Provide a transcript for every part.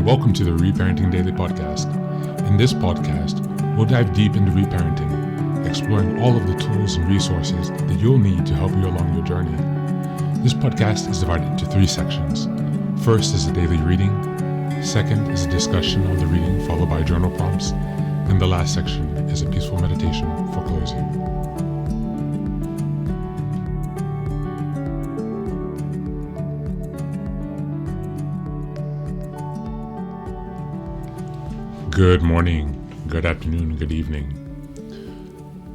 and welcome to the Reparenting Daily podcast. In this podcast, we'll dive deep into reparenting, exploring all of the tools and resources that you'll need to help you along your journey. This podcast is divided into three sections. First is a daily reading. Second is a discussion on the reading followed by journal prompts. And the last section is a peaceful meditation for closing. Good morning, good afternoon, good evening,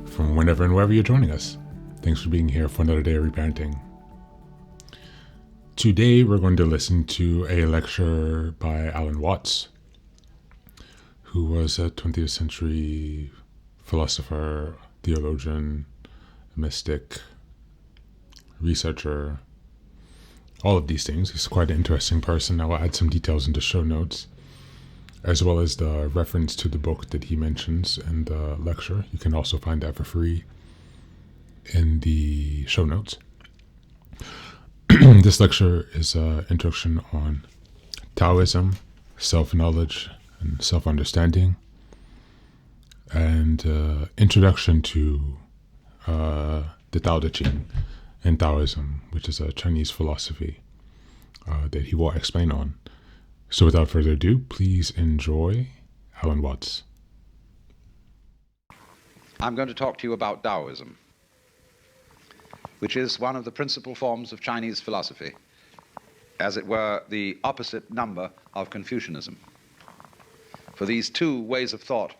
from whenever and wherever you're joining us. Thanks for being here for another day of reparenting. Today we're going to listen to a lecture by Alan Watts, who was a 20th century philosopher, theologian, mystic, researcher, all of these things. He's quite an interesting person. I will add some details into show notes, as well as the reference to the book that he mentions in the lecture. You can also find that for free in the show notes. This lecture is an introduction on Taoism, self-knowledge, and self-understanding, and introduction to the Tao Te Ching and Taoism, which is a Chinese philosophy that he will explain on. So without further ado, please enjoy Alan Watts. I'm going to talk to you about Taoism, which is one of the principal forms of Chinese philosophy, as it were the opposite number of Confucianism. For these two ways of thought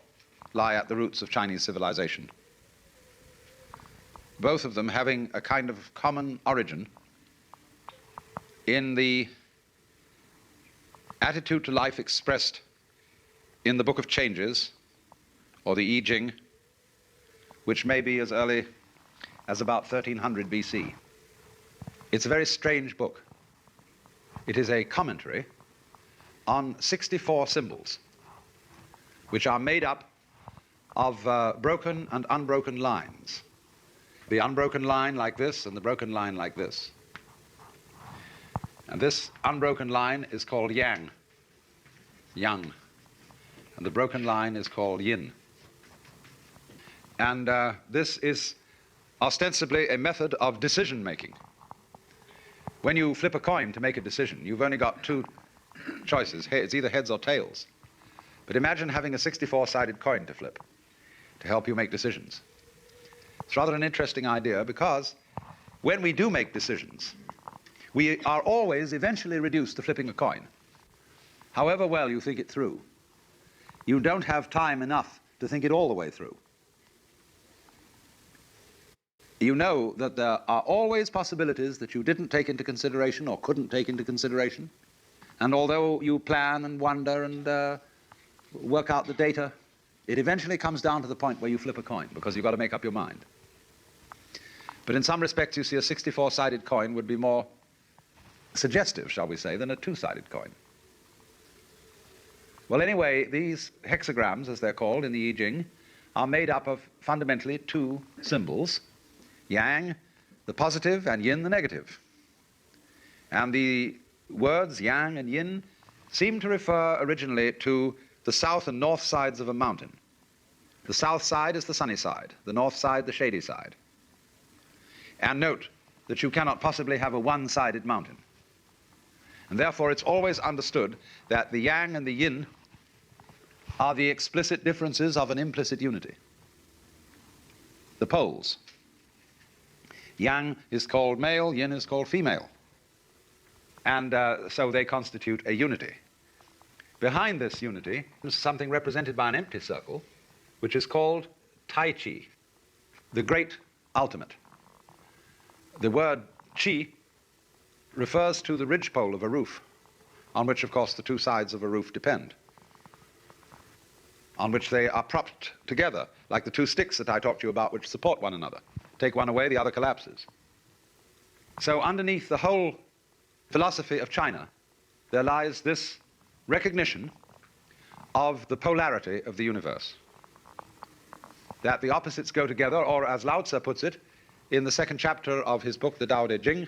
lie at the roots of Chinese civilization, both of them having a kind of common origin in the attitude to life expressed in the Book of Changes, or the I Ching, which may be as early as about 1300 BC. It's a very strange book. It is a commentary on 64 symbols, which are made up of broken and unbroken lines. The unbroken line like this, and the broken line like this. And this unbroken line is called yang, and the broken line is called yin. And this is ostensibly a method of decision making. When you flip a coin to make a decision, you've only got two choices. It's either heads or tails. But imagine having a 64-sided coin to flip to help you make decisions. It's rather an interesting idea, because when we do make decisions, we are always eventually reduced to flipping a coin. However well you think it through, you don't have time enough to think it all the way through. You know that there are always possibilities that you didn't take into consideration or couldn't take into consideration. And although you plan and wonder and work out the data, it eventually comes down to the point where you flip a coin, because you've got to make up your mind. But in some respects, you see, a 64-sided coin would be more suggestive, shall we say, than a two-sided coin. Well, anyway, these hexagrams, as they're called in the I Ching, are made up of fundamentally two symbols: yang, the positive, and yin, the negative. And the words yang and yin seem to refer originally to the south and north sides of a mountain. The south side is the sunny side, the north side the shady side. And note that you cannot possibly have a one-sided mountain. And therefore it's always understood that the yang and the yin are the explicit differences of an implicit unity. The poles. Yang is called male, yin is called female. And so they constitute a unity. Behind this unity is something represented by an empty circle, which is called Tai Chi, the great ultimate. The word Chi refers to the ridgepole of a roof, on which, of course, the two sides of a roof depend, on which they are propped together, like the two sticks that I talked to you about, which support one another. Take one away, the other collapses. So underneath the whole philosophy of China, there lies this recognition of the polarity of the universe, that the opposites go together, or as Lao Tzu puts it in the second chapter of his book, the Tao Te Ching,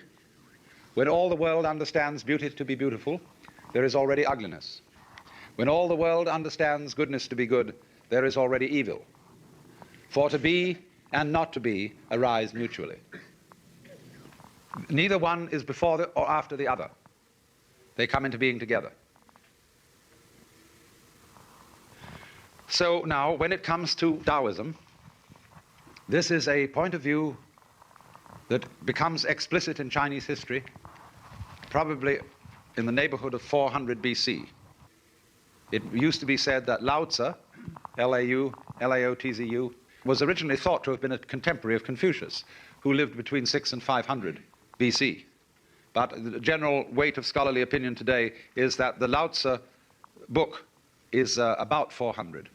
when all the world understands beauty to be beautiful, there is already ugliness. When all the world understands goodness to be good, there is already evil. For to be and not to be arise mutually. Neither one is before or after the other. They come into being together. So now, when it comes to Taoism, this is a point of view that becomes explicit in Chinese history, probably in the neighborhood of 400 BC. It used to be said that Lao Tzu, Laotzu, was originally thought to have been a contemporary of Confucius, who lived between 6 and 500 BC. But the general weight of scholarly opinion today is that the Lao Tzu book is about 400.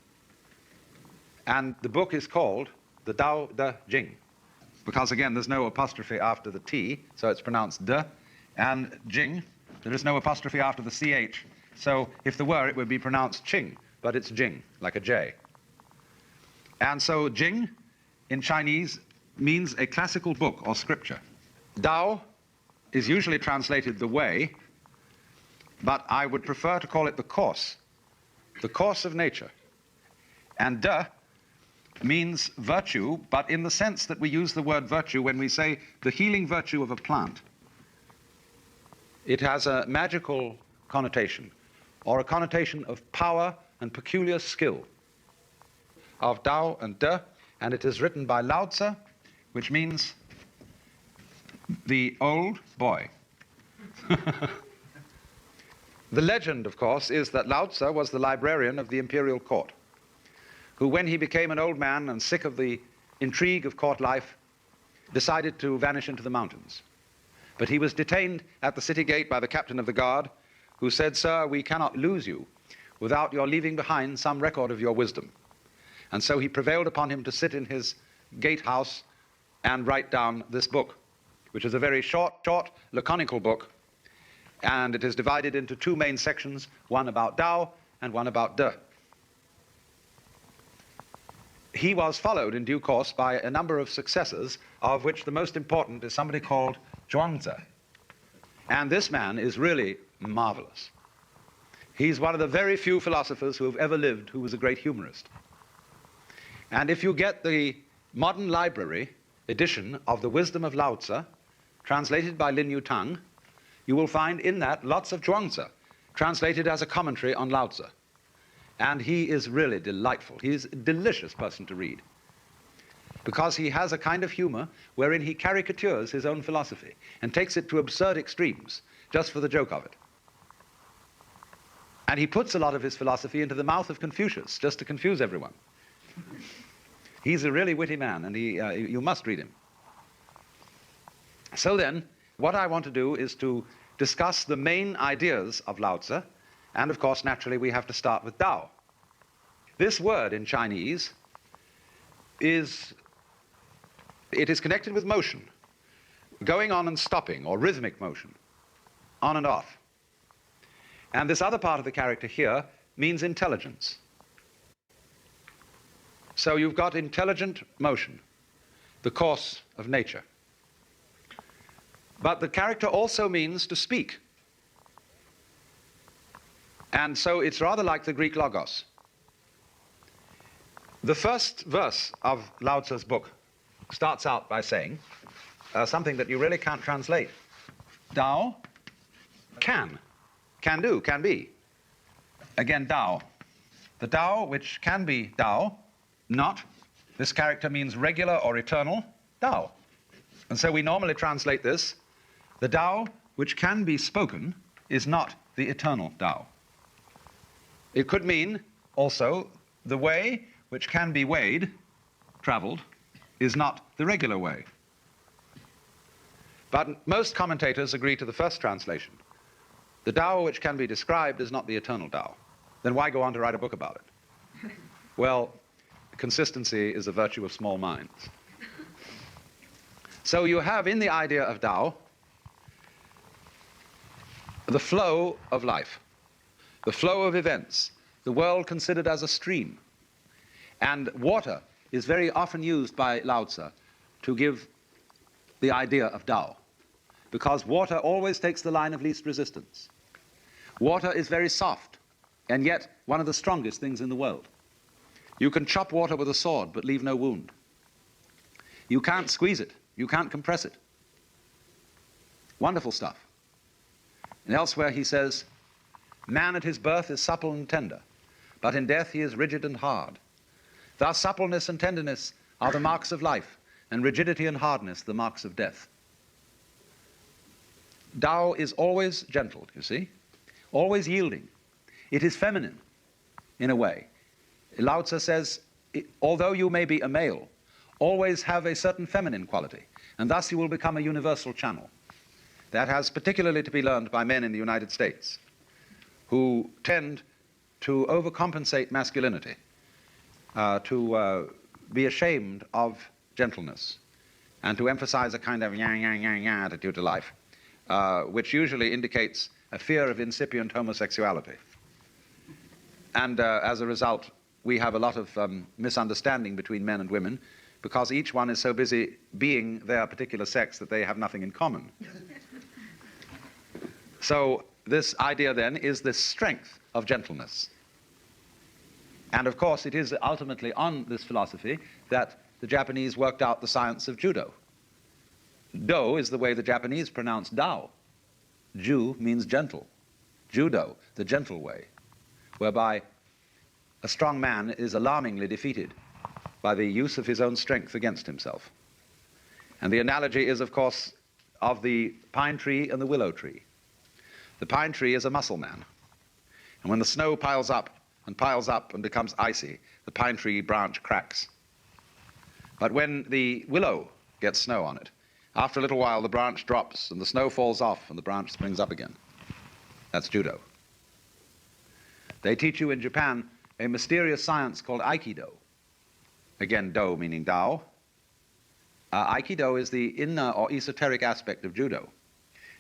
And the book is called the Tao De Jing, because again, there's no apostrophe after the T, so it's pronounced De, and Jing, there is no apostrophe after the CH, so if there were, it would be pronounced Ching, but it's Jing, like a J. And so Jing, in Chinese, means a classical book or scripture. Tao is usually translated the way, but I would prefer to call it the course of nature. And De means virtue, but in the sense that we use the word virtue when we say the healing virtue of a plant. It has a magical connotation, or a connotation of power and peculiar skill, of Tao and De, and it is written by Lao Tzu, which means the old boy. The legend, of course, is that Lao Tzu was the librarian of the imperial court, who, when he became an old man and sick of the intrigue of court life, decided to vanish into the mountains. But he was detained at the city gate by the captain of the guard, who said, "Sir, we cannot lose you without your leaving behind some record of your wisdom." And so he prevailed upon him to sit in his gatehouse and write down this book, which is a very short, laconical book, and it is divided into two main sections, one about Tao and one about De. He was followed in due course by a number of successors, of which the most important is somebody called Zhuangzi. And this man is really marvelous. He's one of the very few philosophers who have ever lived who was a great humorist. And if you get the modern library edition of The Wisdom of Lao Tzu, translated by Lin Yutang, you will find in that lots of Zhuangzi, translated as a commentary on Lao Tzu. And he is really delightful. He is a delicious person to read, because he has a kind of humor wherein he caricatures his own philosophy and takes it to absurd extremes just for the joke of it. And he puts a lot of his philosophy into the mouth of Confucius just to confuse everyone. He's a really witty man, and you must read him. So then, what I want to do is to discuss the main ideas of Lao Tzu, and of course, naturally, we have to start with Tao. This word in Chinese is connected with motion, going on and stopping, or rhythmic motion, on and off. And this other part of the character here means intelligence. So you've got intelligent motion, the course of nature. But the character also means to speak. And so it's rather like the Greek logos. The first verse of Lao Tzu's book starts out by saying something that you really can't translate. Tao can do, can be. Again, Tao. The Tao which can be Tao, not. This character means regular or eternal, Tao. And so we normally translate this, the Tao which can be spoken is not the eternal Tao. It could mean also the way which can be weighed, traveled, is not the regular way. But most commentators agree to the first translation. The Tao which can be described is not the eternal Tao. Then why go on to write a book about it? Well, consistency is a virtue of small minds. So you have in the idea of Tao the flow of life, the flow of events, the world considered as a stream. And water is very often used by Lao Tzu to give the idea of Tao, because water always takes the line of least resistance. Water is very soft. and yet one of the strongest things in the world. You can chop water with a sword but leave no wound. You can't squeeze it. You can't compress it. Wonderful stuff. And elsewhere he says, man at his birth is supple and tender, but in death he is rigid and hard. Thus suppleness and tenderness are the marks of life, and rigidity and hardness the marks of death. Tao is always gentle, you see, always yielding. It is feminine, in a way. Lao Tzu says, although you may be a male, always have a certain feminine quality, and thus you will become a universal channel. That has particularly to be learned by men in the United States, who tend to overcompensate masculinity, to be ashamed of gentleness, and to emphasize a kind of attitude to life, which usually indicates a fear of incipient homosexuality. And as a result, we have a lot of misunderstanding between men and women, because each one is so busy being their particular sex that they have nothing in common. So this idea then is the strength of gentleness. And of course it is ultimately on this philosophy that the Japanese worked out the science of judo. Do is the way the Japanese pronounce Dao. Ju means gentle. Judo, the gentle way, whereby a strong man is alarmingly defeated by the use of his own strength against himself. And the analogy is, of course, of the pine tree and the willow tree. The pine tree is a muscle man. And when the snow piles up and becomes icy, the pine tree branch cracks. But when the willow gets snow on it, after a little while the branch drops and the snow falls off and the branch springs up again. That's judo. They teach you in Japan a mysterious science called Aikido. Again, do meaning Tao. Aikido is the inner or esoteric aspect of judo.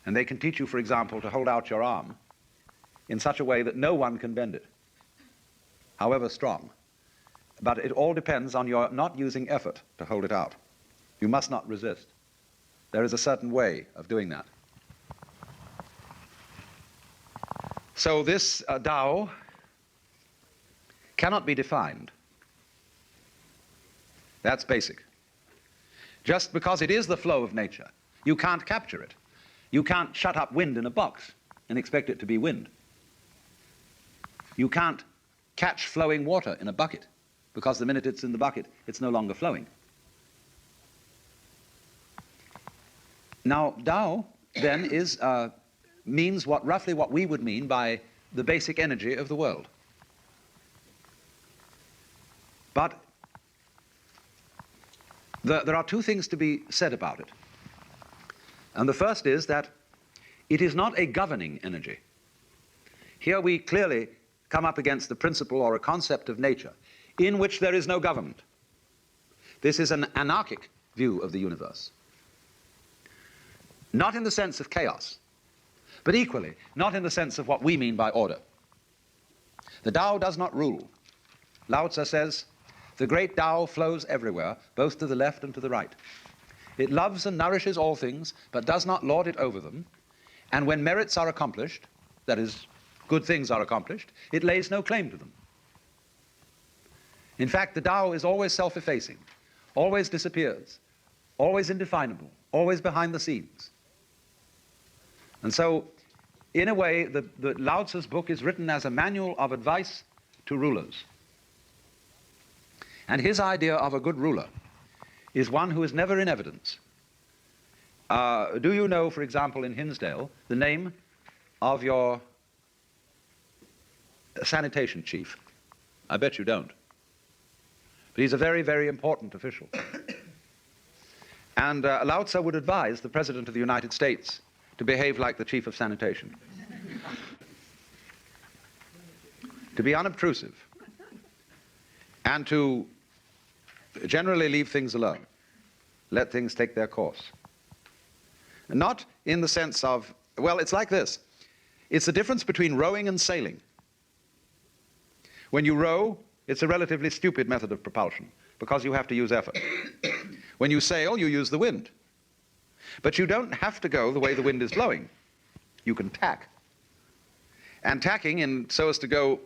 And they can teach you, for example, to hold out your arm in such a way that no one can bend it, however strong. But it all depends on your not using effort to hold it out. You must not resist. There is a certain way of doing that. So this Tao cannot be defined. That's basic. Just because it is the flow of nature, you can't capture it. You can't shut up wind in a box and expect it to be wind. You can't catch flowing water in a bucket, because the minute it's in the bucket, it's no longer flowing. Now, Tao then means roughly what we would mean by the basic energy of the world. But there are two things to be said about it. And the first is that it is not a governing energy. Here we clearly come up against the principle or a concept of nature in which there is no government. This is an anarchic view of the universe. Not in the sense of chaos, but equally not in the sense of what we mean by order. The Tao does not rule. Lao Tzu says, the great Tao flows everywhere, both to the left and to the right. It loves and nourishes all things, but does not lord it over them. And when merits are accomplished, that is, good things are accomplished, it lays no claim to them. In fact, the Tao is always self-effacing, always disappears, always indefinable, always behind the scenes. And so, in a way, the Lao Tzu's book is written as a manual of advice to rulers. And his idea of a good ruler is one who is never in evidence. Do you know, for example, in Hinsdale, the name of your sanitation chief? I bet you don't. But he's a very, very important official. And Lao Tzu would advise the President of the United States to behave like the chief of sanitation. To be unobtrusive. And to generally leave things alone. Let things take their course. Not in the sense of, well, it's like this. It's the difference between rowing and sailing. When you row, it's a relatively stupid method of propulsion because you have to use effort. When you sail, you use the wind. But you don't have to go the way the wind is blowing. You can tack. And tacking so as to go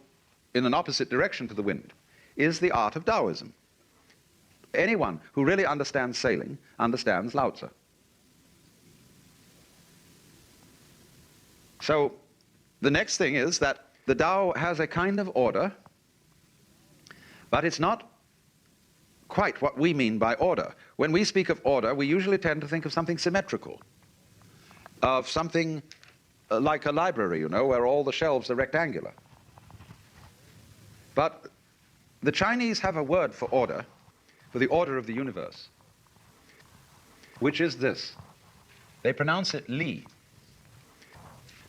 in an opposite direction to the wind, is the art of Taoism. Anyone who really understands sailing understands Lao Tzu. So the next thing is that the Tao has a kind of order, but it's not quite what we mean by order. When we speak of order, we usually tend to think of something symmetrical, of something like a library, you know, where all the shelves are rectangular. But the Chinese have a word for order, for the order of the universe, which is this. They pronounce it Li.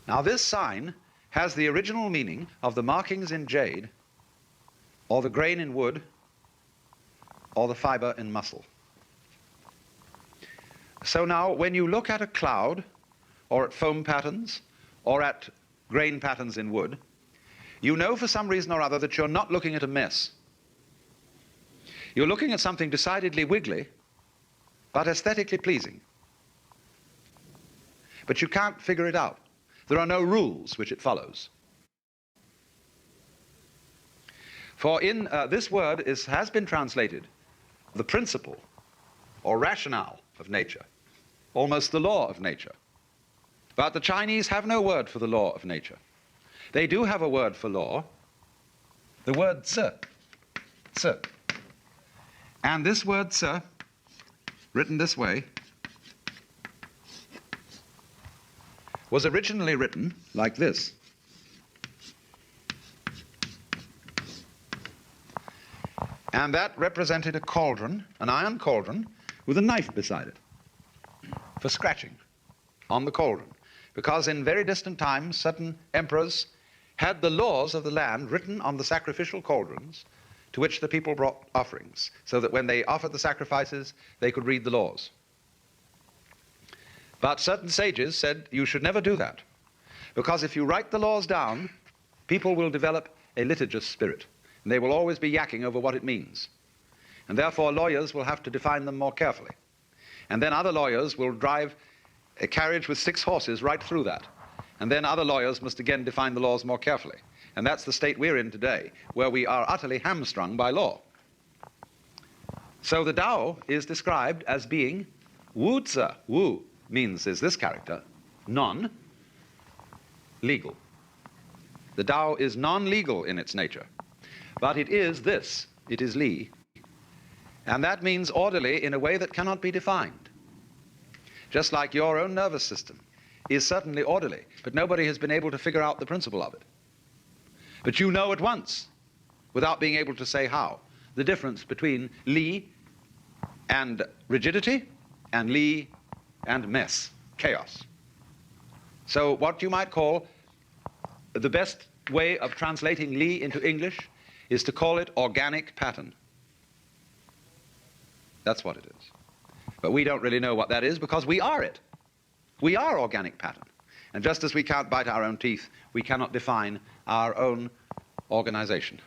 Now this sign has the original meaning of the markings in jade, or the grain in wood, or the fiber in muscle. So now when you look at a cloud, or at foam patterns, or at grain patterns in wood, you know for some reason or other that you're not looking at a mess. You're looking at something decidedly wiggly, but aesthetically pleasing. But you can't figure it out. There are no rules which it follows. For in this word has been translated the principle or rationale of nature, almost the law of nature. But the Chinese have no word for the law of nature. They do have a word for law, the word zi, zi. And this word zi, written this way, was originally written like this. And that represented a cauldron, an iron cauldron, with a knife beside it for scratching on the cauldron. Because in very distant times, certain emperors had the laws of the land written on the sacrificial cauldrons to which the people brought offerings, so that when they offered the sacrifices, they could read the laws. But certain sages said you should never do that, because if you write the laws down, people will develop a litigious spirit, and they will always be yakking over what it means. And therefore lawyers will have to define them more carefully. And then other lawyers will drive a carriage with 6 horses right through that. And then other lawyers must again define the laws more carefully. And that's the state we're in today, where we are utterly hamstrung by law. So the Tao is described as being Wu Zi. Wu means is this character, non-legal. The Tao is non-legal in its nature, but it is this, it is Li, and that means orderly in a way that cannot be defined. Just like your own nervous system is certainly orderly, but nobody has been able to figure out the principle of it. But you know at once, without being able to say how, the difference between Li and rigidity and Li and mess, chaos. So what you might call the best way of translating Li into English is to call it organic pattern. That's what it is. But we don't really know what that is because we are it. We are organic pattern. And just as we can't bite our own teeth, we cannot define our own organization.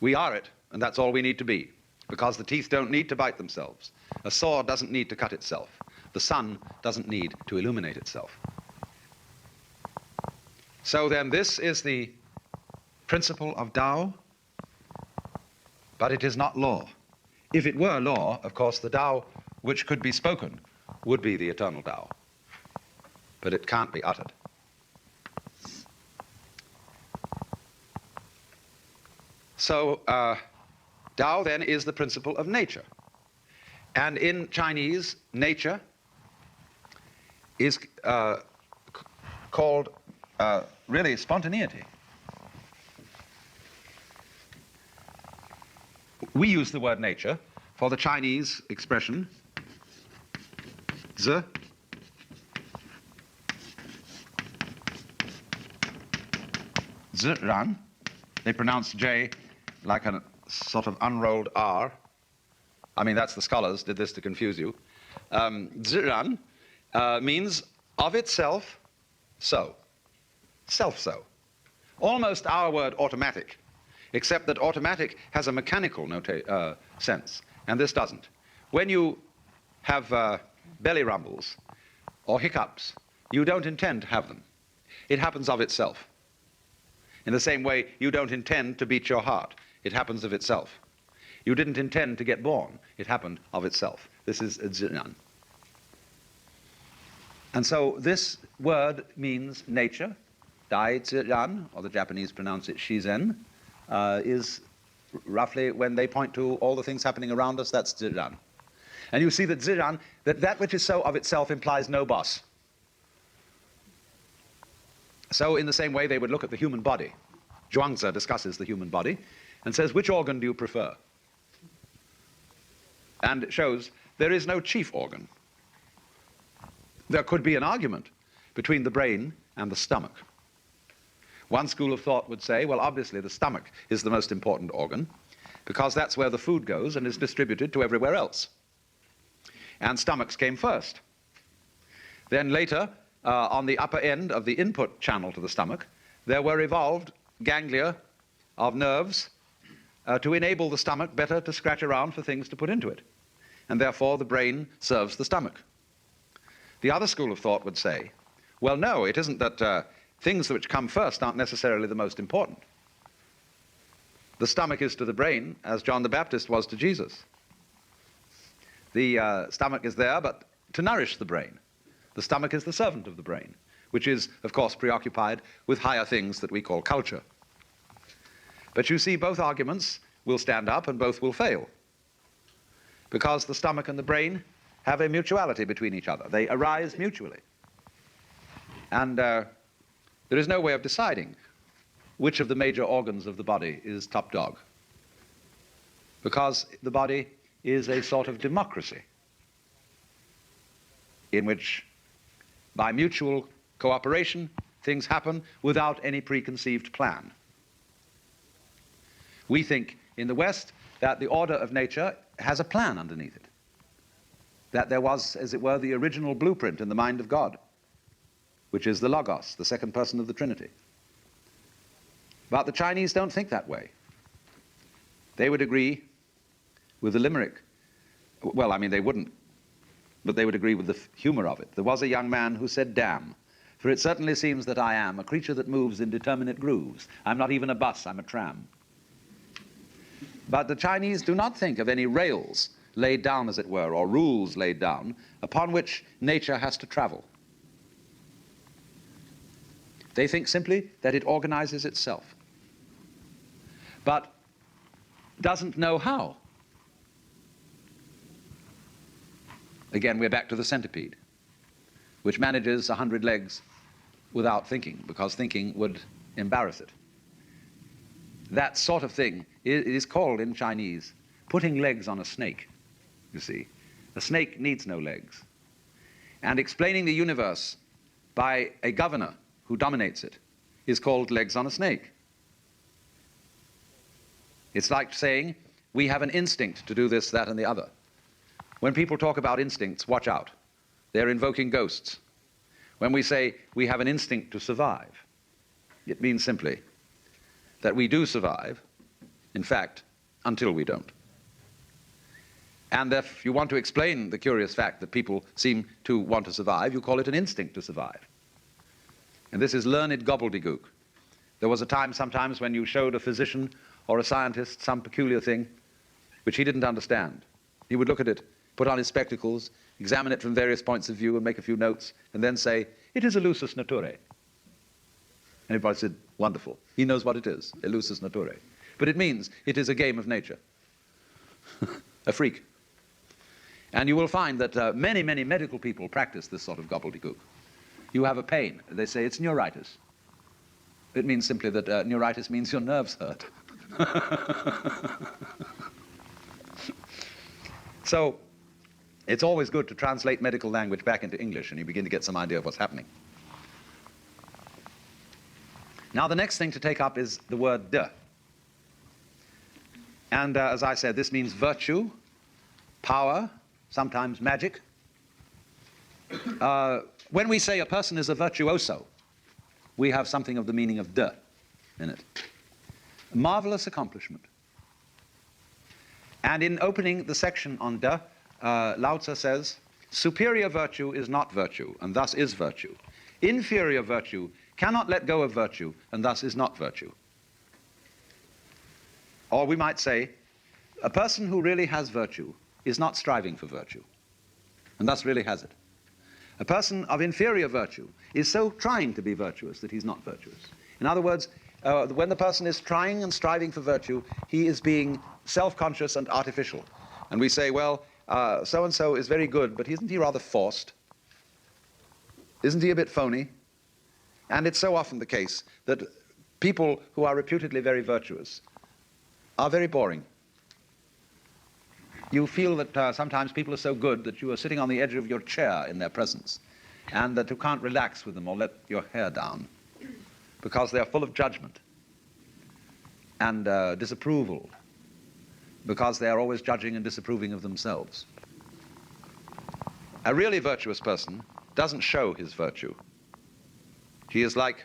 We are it, and that's all we need to be, because the teeth don't need to bite themselves. A saw doesn't need to cut itself. The sun doesn't need to illuminate itself. So then this is the principle of Tao, but it is not law. If it were law, of course, the Tao which could be spoken would be the eternal Tao. But it can't be uttered. So Tao then is the principle of nature. And in Chinese, nature is called really spontaneity. We use the word nature for the Chinese expression zi, ziran. They pronounce J like a sort of unrolled R. I mean, that's the scholars did this to confuse you. Ziran means of itself, so. Self-so. Almost our word automatic, except that automatic has a mechanical sense, and this doesn't. When you have belly rumbles or hiccups, you don't intend to have them. It happens of itself. In the same way, you don't intend to beat your heart. It happens of itself. You didn't intend to get born. It happened of itself. This is Ziran. And so this word means nature. Dai Ziran, or the Japanese pronounce it Shizen, is roughly when they point to all the things happening around us, that's Ziran. And you see that Ziran, that which is so of itself implies no boss. So in the same way, they would look at the human body. Zhuangzi discusses the human body and says, which organ do you prefer? And it shows there is no chief organ. There could be an argument between the brain and the stomach. One school of thought would say, well, obviously the stomach is the most important organ because that's where the food goes and is distributed to everywhere else. And stomachs came first. Then later, on the upper end of the input channel to the stomach, there were evolved ganglia of nerves to enable the stomach better to scratch around for things to put into it. And therefore the brain serves the stomach. The other school of thought would say, well, no, it isn't that things which come first aren't necessarily the most important. The stomach is to the brain as John the Baptist was to Jesus. The stomach is there, but to nourish the brain. The stomach is the servant of the brain, which is, of course, preoccupied with higher things that we call culture. But you see, both arguments will stand up and both will fail, because the stomach and the brain have a mutuality between each other. They arise mutually. And there is no way of deciding which of the major organs of the body is top dog, because the body is a sort of democracy in which, by mutual cooperation, things happen without any preconceived plan. We think in the West that the order of nature has a plan underneath it, that there was, as it were, the original blueprint in the mind of God, which is the Logos, the second person of the Trinity. But the Chinese don't think that way. They would agree with the limerick. Well, I mean, they wouldn't, but they would agree with the humor of it. There was a young man who said, damn, for it certainly seems that I am a creature that moves in determinate grooves. I'm not even a bus, I'm a tram. But the Chinese do not think of any rails laid down, as it were, or rules laid down, upon which nature has to travel. They think simply that it organizes itself, but doesn't know how. Again, we're back to the centipede, which manages 100 legs without thinking, because thinking would embarrass it. That sort of thing is called in Chinese putting legs on a snake, you see. A snake needs no legs. And explaining the universe by a governor who dominates it is called legs on a snake. It's like saying, we have an instinct to do this, that, and the other. When people talk about instincts, watch out. They're invoking ghosts. When we say we have an instinct to survive, it means simply that we do survive, in fact, until we don't. And if you want to explain the curious fact that people seem to want to survive, you call it an instinct to survive. And this is learned gobbledygook. There was a time sometimes when you showed a physician or a scientist some peculiar thing which he didn't understand. He would look at it, put on his spectacles, examine it from various points of view and make a few notes, and then say, it is a lusus naturae. And everybody said, wonderful. He knows what it is, a lusus naturae. But it means it is a game of nature, a freak. And you will find that many, many medical people practice this sort of gobbledygook. You have a pain. They say it's neuritis. It means simply that neuritis means your nerves hurt. So it's always good to translate medical language back into English, and you begin to get some idea of what's happening. Now the next thing to take up is the word de. And as I said, this means virtue, power, sometimes magic. When we say a person is a virtuoso, we have something of the meaning of de in it. A marvelous accomplishment. And in opening the section on de, Lao Tzu says, superior virtue is not virtue, and thus is virtue. Inferior virtue cannot let go of virtue and thus is not virtue. Or we might say, a person who really has virtue is not striving for virtue, and thus really has it. A person of inferior virtue is so trying to be virtuous that he's not virtuous. In other words, when the person is trying and striving for virtue, he is being self-conscious and artificial. And we say, well, so-and-so is very good, but isn't he rather forced? Isn't he a bit phony? And it's so often the case that people who are reputedly very virtuous are very boring. You feel that sometimes people are so good that you are sitting on the edge of your chair in their presence, and that you can't relax with them or let your hair down, because they are full of judgment and disapproval, because they are always judging and disapproving of themselves. A really virtuous person doesn't show his virtue. He is like,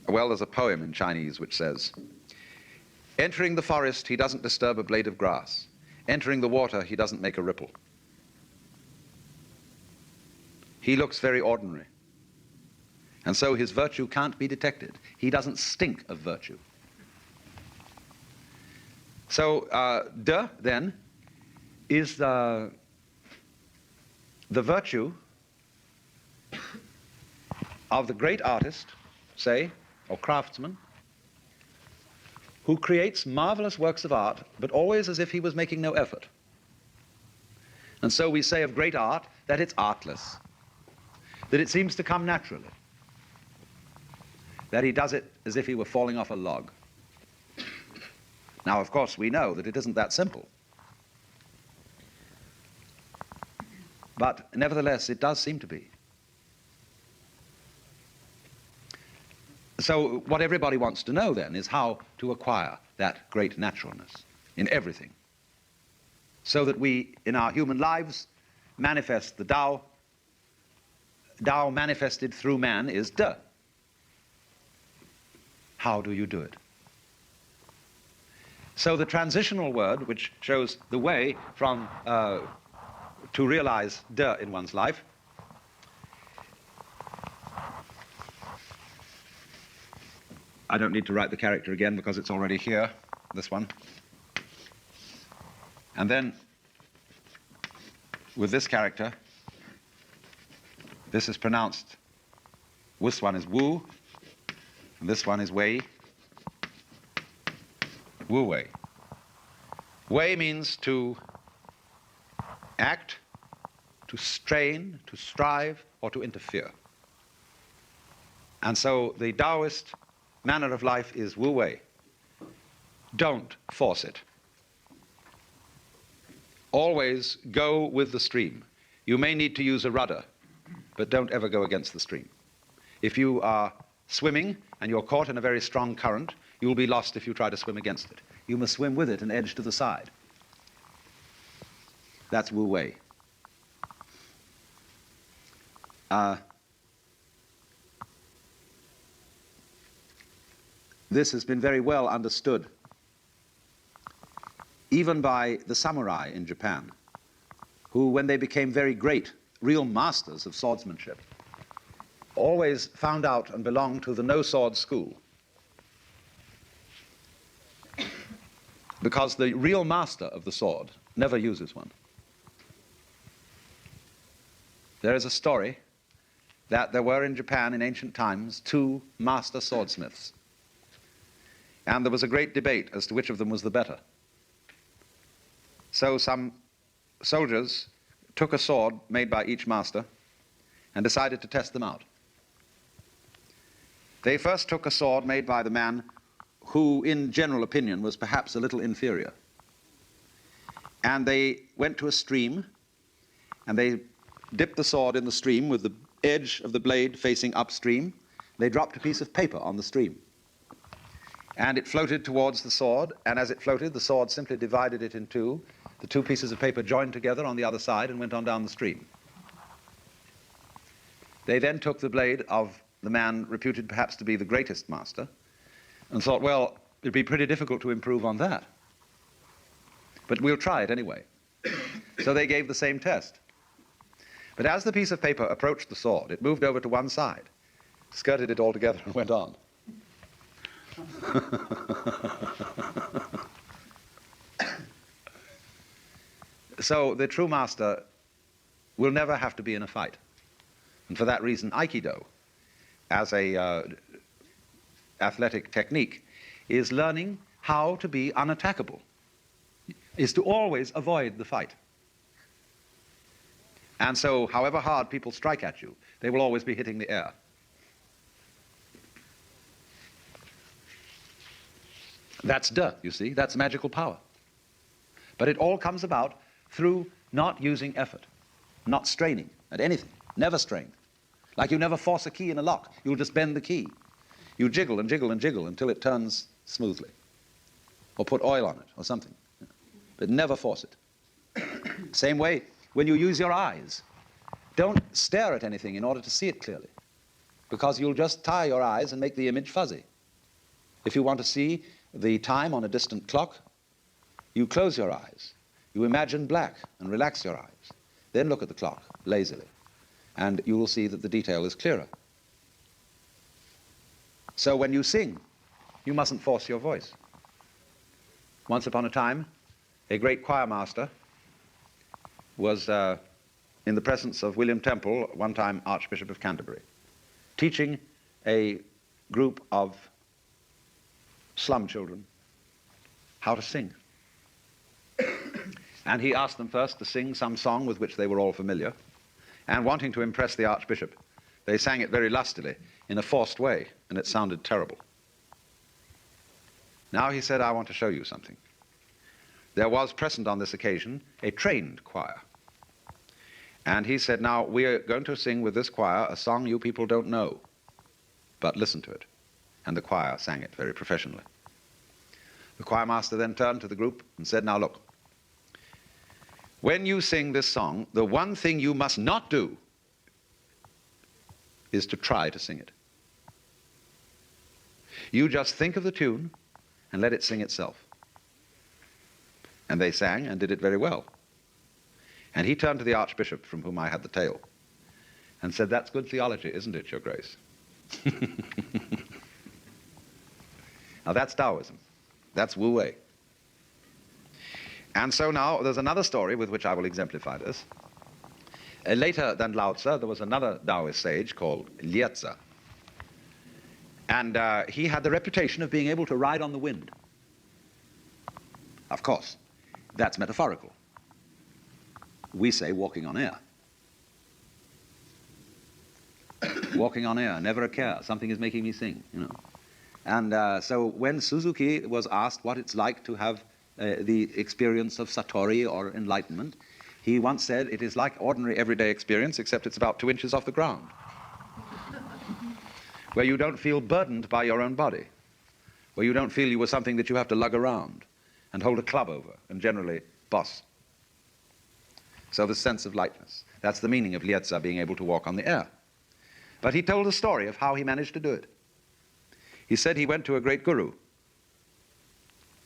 well, there's a poem in Chinese which says, entering the forest, he doesn't disturb a blade of grass. Entering the water, he doesn't make a ripple. He looks very ordinary. And so his virtue can't be detected. He doesn't stink of virtue. So de, then, is the virtue of the great artist, say, or craftsman, who creates marvelous works of art, but always as if he was making no effort. And so we say of great art that it's artless, that it seems to come naturally, that he does it as if he were falling off a log. Now, of course, we know that it isn't that simple. But nevertheless, it does seem to be. So what everybody wants to know then is how to acquire that great naturalness in everything, so that we, in our human lives, manifest the Tao. Tao manifested through man is de. How do you do it? So the transitional word, which shows the way from to realize de in one's life, I don't need to write the character again because it's already here, this one. And then, with this character, this is pronounced, this one is Wu, and this one is Wei. Wu Wei. Wei means to act, to strain, to strive, or to interfere. And so the Taoist manner of life is Wu Wei. Don't force it. Always go with the stream. You may need to use a rudder, but don't ever go against the stream. If you are swimming and you're caught in a very strong current, you will be lost if you try to swim against it. You must swim with it and edge to the side. That's Wu Wei. This has been very well understood, even by the samurai in Japan, who, when they became very great, real masters of swordsmanship, always found out and belonged to the no-sword school. Because the real master of the sword never uses one. There is a story that there were in Japan in ancient times 2 master swordsmiths. And there was a great debate as to which of them was the better. So some soldiers took a sword made by each master and decided to test them out. They first took a sword made by the man who, in general opinion, was perhaps a little inferior. And they went to a stream, and they dipped the sword in the stream with the edge of the blade facing upstream. They dropped a piece of paper on the stream. And it floated towards the sword, and as it floated, the sword simply divided it in 2. The 2 pieces of paper joined together on the other side and went on down the stream. They then took the blade of the man reputed perhaps to be the greatest master and thought, well, it'd be pretty difficult to improve on that. But we'll try it anyway. So they gave the same test. But as the piece of paper approached the sword, it moved over to one side. skirted it altogether and went on. So the true master will never have to be in a fight. And for that reason, Aikido, as a athletic technique, is learning how to be unattackable, is to always avoid the fight. And so, however hard people strike at you, they will always be hitting the air. That's death, you see. That's magical power. But it all comes about through not using effort, not straining at anything, never strain. Like you never force a key in a lock, you'll just bend the key. You jiggle and jiggle and jiggle until it turns smoothly. Or put oil on it or something. But never force it. Same way, when you use your eyes, don't stare at anything in order to see it clearly, because you'll just tire your eyes and make the image fuzzy. If you want to see the time on a distant clock, you close your eyes. You imagine black and relax your eyes. Then look at the clock lazily, and you will see that the detail is clearer. So when you sing, you mustn't force your voice. Once upon a time, a great choir master was in the presence of William Temple, one time Archbishop of Canterbury, teaching a group of slum children how to sing. And he asked them first to sing some song with which they were all familiar, and wanting to impress the Archbishop, they sang it very lustily in a forced way, and it sounded terrible. Now he said, I want to show you something. There was present on this occasion a trained choir. And he said, now we are going to sing with this choir a song you people don't know, but listen to it. And the choir sang it very professionally. The choir master then turned to the group and said, now look, when you sing this song, the one thing you must not do is to try to sing it. You just think of the tune and let it sing itself. And they sang and did it very well. And he turned to the Archbishop, from whom I had the tale, and said, that's good theology, isn't it, Your Grace? Now that's Taoism. That's Wu Wei. And so now there's another story with which I will exemplify this. Later than Lao Tzu, there was another Taoist sage called Lietza. And he had the reputation of being able to ride on the wind. Of course, that's metaphorical. We say walking on air. Walking on air, never a care. Something is making me sing, you know. And so when Suzuki was asked what it's like to have the experience of Satori or enlightenment, he once said, it is like ordinary everyday experience, except it's about 2 inches off the ground, where you don't feel burdened by your own body, where you don't feel you were something that you have to lug around and hold a club over and generally boss. So the sense of lightness. That's the meaning of Lietza, being able to walk on the air. But he told a story of how he managed to do it. He said he went to a great guru,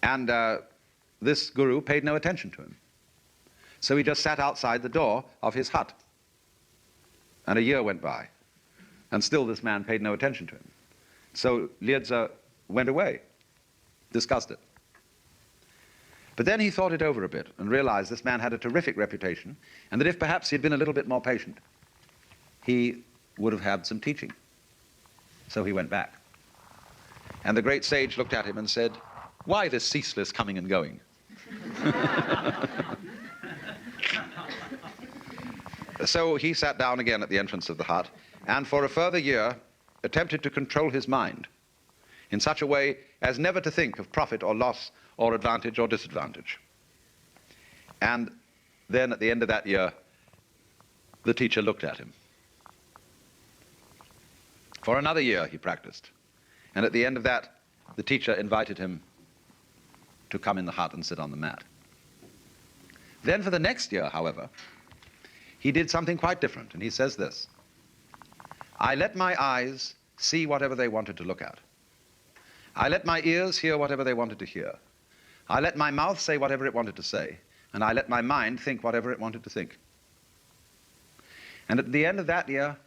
and this guru paid no attention to him. So he just sat outside the door of his hut. And a year went by, and still this man paid no attention to him. So Lietza went away, disgusted. But then he thought it over a bit and realized this man had a terrific reputation, and that if perhaps he had been a little bit more patient, he would have had some teaching. So he went back. And the great sage looked at him and said, why this ceaseless coming and going? So he sat down again at the entrance of the hut, and for a further year attempted to control his mind in such a way as never to think of profit or loss or advantage or disadvantage. And then at the end of that year, the teacher looked at him. For another year he practiced, and at the end of that, the teacher invited him to come in the hut and sit on the mat. Then for the next year, however, he did something quite different, and he says this: I let my eyes see whatever they wanted to look at. I let my ears hear whatever they wanted to hear. I let my mouth say whatever it wanted to say, and I let my mind think whatever it wanted to think. And at the end of that year,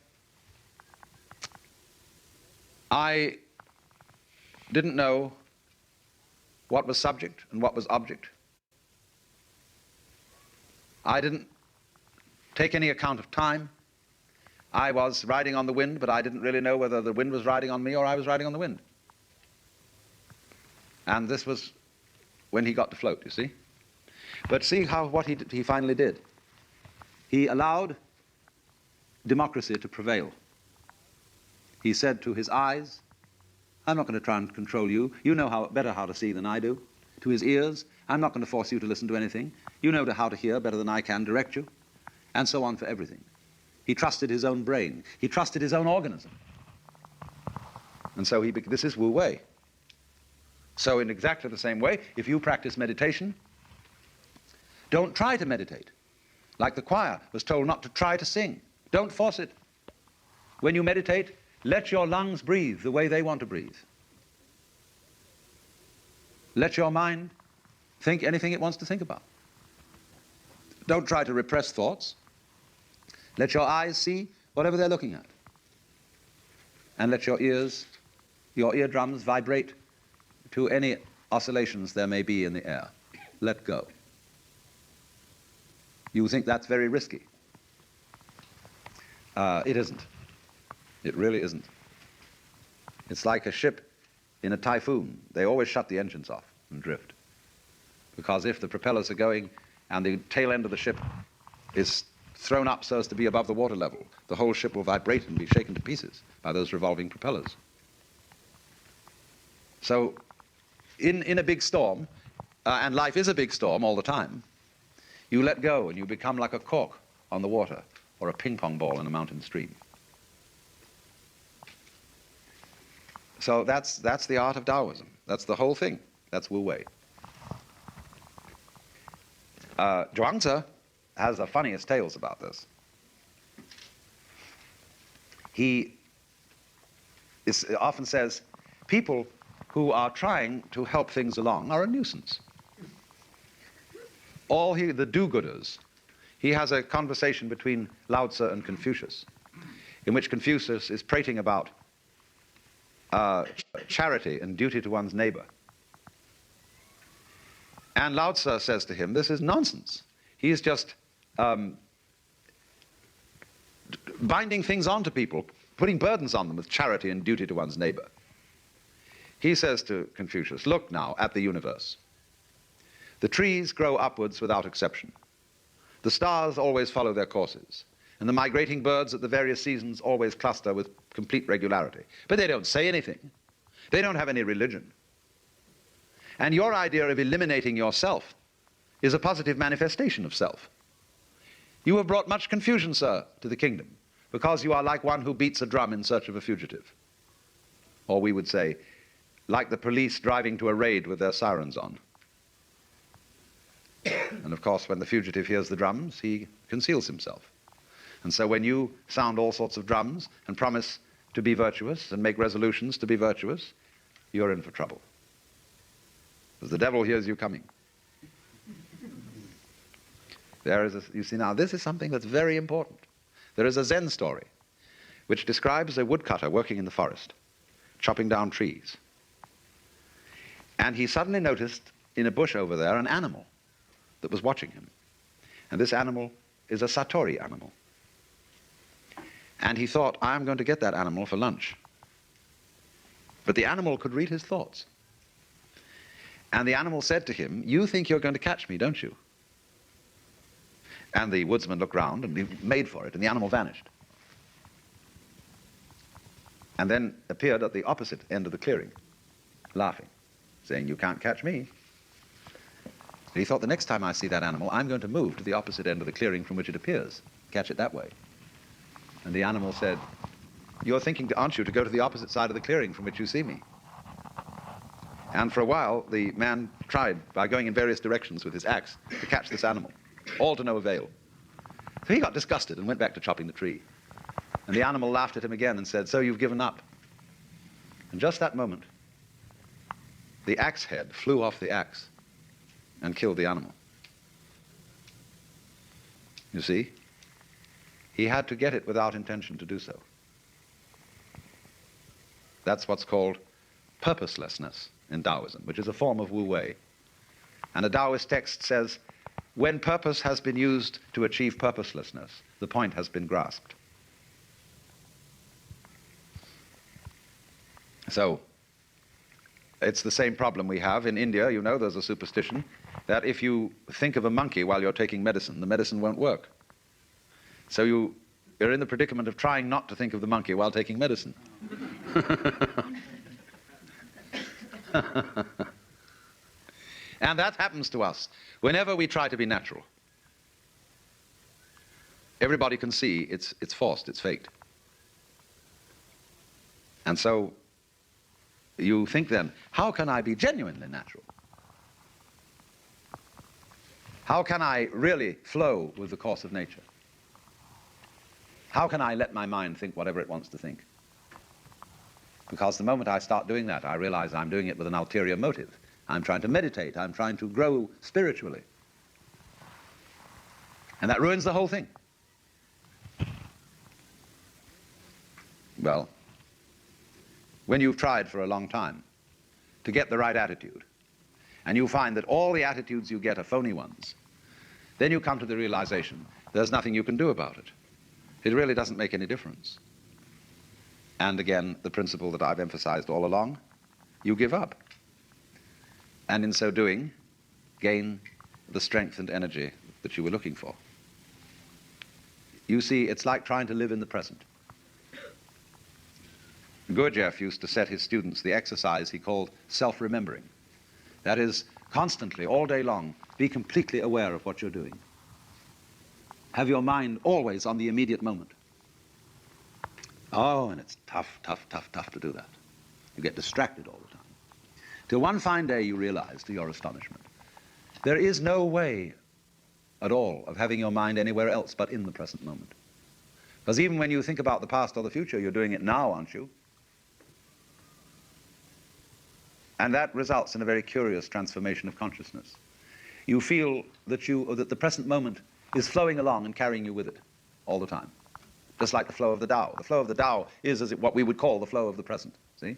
I didn't know what was subject and what was object. I didn't take any account of time. I was riding on the wind, but I didn't really know whether the wind was riding on me or I was riding on the wind. And this was when he got to float, you see. But see what he finally did. He allowed democracy to prevail. He said to his eyes, I'm not going to try and control you. You know better how to see than I do. To his ears, I'm not going to force you to listen to anything. You know how to hear better than I can direct you. And so on for everything. He trusted his own brain. He trusted his own organism. And so this is Wu Wei. So in exactly the same way, if you practice meditation, don't try to meditate. Like the choir was told not to try to sing. Don't force it. When you meditate, let your lungs breathe the way they want to breathe. Let your mind think anything it wants to think about. Don't try to repress thoughts. Let your eyes see whatever they're looking at. And let your ears, your eardrums vibrate to any oscillations there may be in the air. Let go. You think that's very risky. It isn't. It really isn't. It's like a ship in a typhoon. They always shut the engines off and drift. Because if the propellers are going and the tail end of the ship is thrown up so as to be above the water level, the whole ship will vibrate and be shaken to pieces by those revolving propellers. So in a big storm, and life is a big storm all the time, you let go and you become like a cork on the water or a ping pong ball in a mountain stream. So that's the art of Taoism. That's the whole thing. That's Wu Wei. Zhuangzi has the funniest tales about this. He often says, people who are trying to help things along are a nuisance. The do-gooders. He has a conversation between Lao Tzu and Confucius, in which Confucius is prating about charity and duty to one's neighbor. And Lao Tzu says to him, this is nonsense. He is just binding things onto people, putting burdens on them with charity and duty to one's neighbor. He says to Confucius, look now at the universe. The trees grow upwards without exception. The stars always follow their courses. And the migrating birds at the various seasons always cluster with complete regularity. But they don't say anything. They don't have any religion. And your idea of eliminating yourself is a positive manifestation of self. You have brought much confusion, sir, to the kingdom, because you are like one who beats a drum in search of a fugitive. Or we would say, like the police driving to a raid with their sirens on. And of course, when the fugitive hears the drums, he conceals himself. And so when you sound all sorts of drums and promise to be virtuous and make resolutions to be virtuous, you're in for trouble. Because the devil hears you coming. You see now, this is something that's very important. There is a Zen story which describes a woodcutter working in the forest, chopping down trees. And he suddenly noticed in a bush over there an animal that was watching him. And this animal is a Satori animal. And he thought, I'm going to get that animal for lunch. But the animal could read his thoughts. And the animal said to him, you think you're going to catch me, don't you? And the woodsman looked round and he made for it, and the animal vanished. And then appeared at the opposite end of the clearing, laughing, saying, you can't catch me. And he thought, the next time I see that animal, I'm going to move to the opposite end of the clearing from which it appears, catch it that way. And the animal said, you're thinking, aren't you, to go to the opposite side of the clearing from which you see me? And for a while, the man tried, by going in various directions with his axe, to catch this animal, all to no avail. So he got disgusted and went back to chopping the tree. And the animal laughed at him again and said, so you've given up. And just that moment, the axe head flew off the axe and killed the animal. You see? He had to get it without intention to do so. That's what's called purposelessness in Taoism, which is a form of Wu Wei. And a Taoist text says, when purpose has been used to achieve purposelessness, the point has been grasped. So, it's the same problem we have in India. You know, there's a superstition that if you think of a monkey while you're taking medicine, the medicine won't work. So you're in the predicament of trying not to think of the monkey while taking medicine. And that happens to us whenever we try to be natural. Everybody can see it's forced, it's faked. And so you think then, how can I be genuinely natural? How can I really flow with the course of nature? How can I let my mind think whatever it wants to think? Because the moment I start doing that, I realize I'm doing it with an ulterior motive. I'm trying to meditate. I'm trying to grow spiritually. And that ruins the whole thing. Well, when you've tried for a long time to get the right attitude, and you find that all the attitudes you get are phony ones, then you come to the realization there's nothing you can do about it. It really doesn't make any difference. And again, the principle that I've emphasized all along, you give up. And in so doing, gain the strength and energy that you were looking for. You see, it's like trying to live in the present. Gurdjieff used to set his students the exercise he called self-remembering. That is, constantly, all day long, be completely aware of what you're doing. Have your mind always on the immediate moment. Oh, and it's tough to do that. You get distracted all the time. Till one fine day you realize, to your astonishment, there is no way at all of having your mind anywhere else but in the present moment. Because even when you think about the past or the future, you're doing it now, aren't you? And that results in a very curious transformation of consciousness. You feel that the present moment is flowing along and carrying you with it all the time. Just like the flow of the Tao. The flow of the Tao is what we would call the flow of the present, see?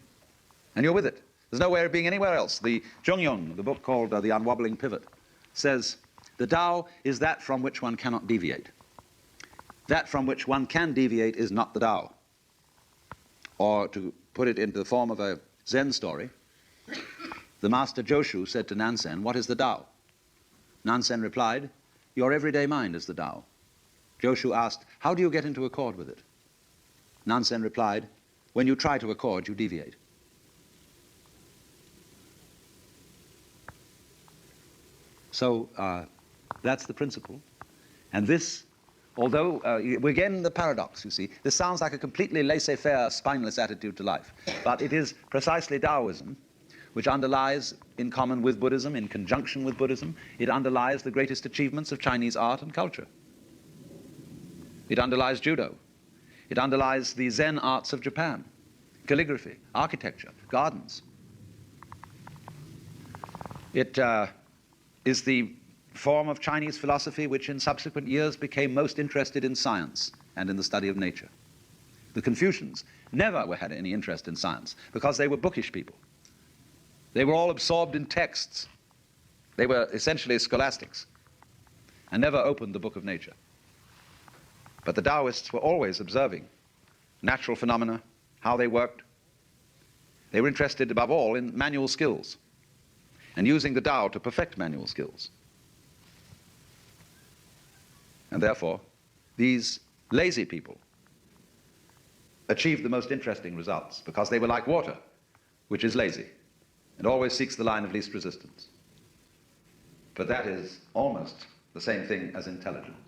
And you're with it. There's no way of being anywhere else. The Zhongyong, the book called The Unwobbling Pivot, says, the Tao is that from which one cannot deviate. That from which one can deviate is not the Tao. Or to put it into the form of a Zen story, the master Joshu said to Nansen, what is the Tao? Nansen replied, your everyday mind is the Tao. Joshu asked, how do you get into accord with it? Nansen replied, when you try to accord, you deviate. So that's the principle. And this, although, again, the paradox, you see, this sounds like a completely laissez-faire, spineless attitude to life. But it is precisely Taoism, which underlies, in common with Buddhism, in conjunction with Buddhism, it underlies the greatest achievements of Chinese art and culture. It underlies judo. It underlies the Zen arts of Japan, calligraphy, architecture, gardens. It is the form of Chinese philosophy which in subsequent years became most interested in science and in the study of nature. The Confucians never had any interest in science because they were bookish people. They were all absorbed in texts. They were essentially scholastics and never opened the book of nature. But the Taoists were always observing natural phenomena, how they worked. They were interested above all in manual skills and using the Tao to perfect manual skills. And therefore, these lazy people achieved the most interesting results because they were like water, which is lazy and always seeks the line of least resistance. But that is almost the same thing as intelligence.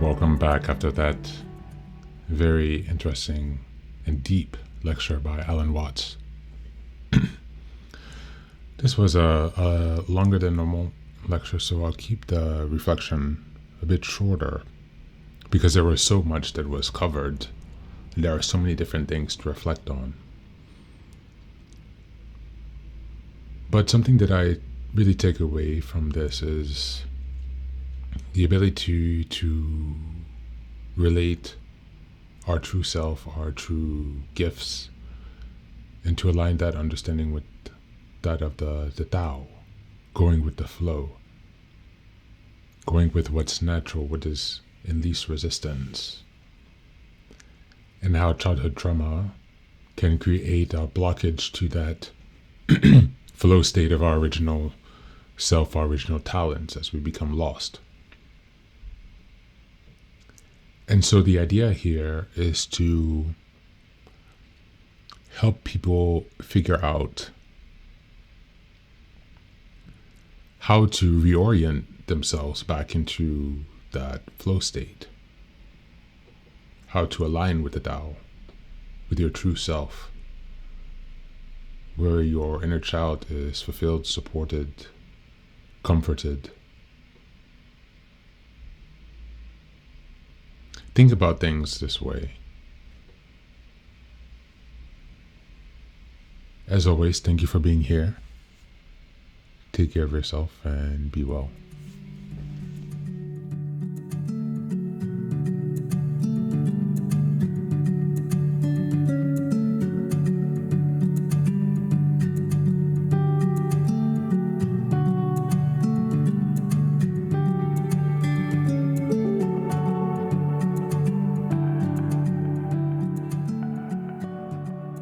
Welcome back after that very interesting and deep lecture by Alan Watts. This was a longer than normal lecture, so I'll keep the reflection a bit shorter because there was so much that was covered. And there are so many different things to reflect on. But something that I really take away from this is the ability to relate our true self, our true gifts, and to align that understanding with that of the Tao, going with the flow, going with what's natural, what is in least resistance, and how childhood trauma can create a blockage to that flow state of our original self, our original talents, as we become lost. And so the idea here is to help people figure out how to reorient themselves back into that flow state, how to align with the Tao, with your true self, where your inner child is fulfilled, supported, comforted. Think about things this way. As always, thank you for being here. Take care of yourself and be well.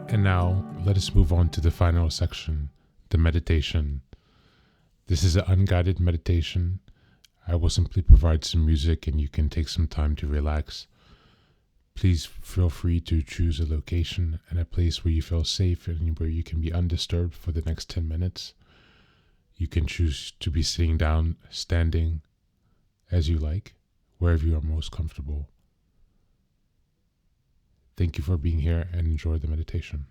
And now, let us move on to the final section, the meditation. This is an unguided meditation. I will simply provide some music and you can take some time to relax. Please feel free to choose a location and a place where you feel safe and where you can be undisturbed for the next 10 minutes. You can choose to be sitting down, standing, as you like, wherever you are most comfortable. Thank you for being here and enjoy the meditation.